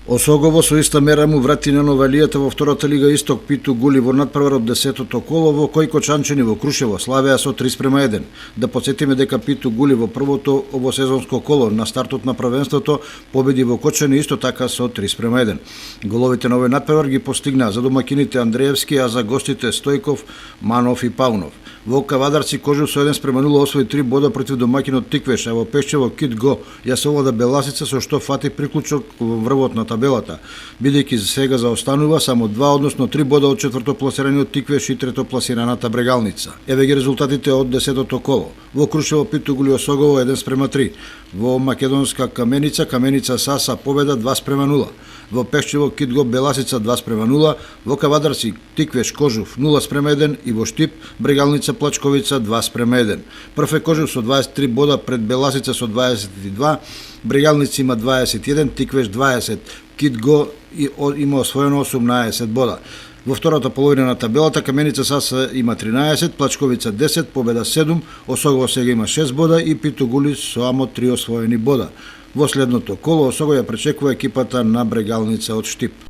Осогово со иста мера му врати на Новелијата во втората лига Исток Питу Гули во надпревар од 10-то коло, во кој кочанчени во Крушево славеа со 3:1. Да подсетиме дека Питу Гули во првото овосезонско коло на стартот на првенството победи во Кочани исто така со 3:1. Головите на овој надпревар ги постигнаа за домакините Андреевски, а за гостите Стојков, Манов и Паунов. Во Кавадарци Кожув со 1:0 освои 3 бода против домакинот Тиквеш, а во Пешчево Кит Го ја совлада Беласица со што фати приклучок во врвот на табелата, бидејќи сега заостанува само 2, односно 3 бода од четврто пласираниот Тиквеш и трето пласираната Брегалница. Еве ги резултатите од 10-то коло. Во Крушево Питу Гули Осогово 1:3. Во Македонска Каменица Саса победа 2:0. Во Пешчево Кит Го Беласица 2:0. Во Кавадарци Тиквеш Кожув 0:1 и во Штип Брегалница Плачковица 2:1. Прв е Кожув со 23 бода пред Беласица со 22, Брегалница има 21, Тиквеш 20, Кит Го има освоено 18 бода. Во втората половина на табелата Каменица Саса има 13, Плачковица 10, победа 7, Осогово сега има 6 бода и Питу Гули само 3 освоени бода. Во следното коло Осогово ја пречекува екипата на Брегалница од Штип.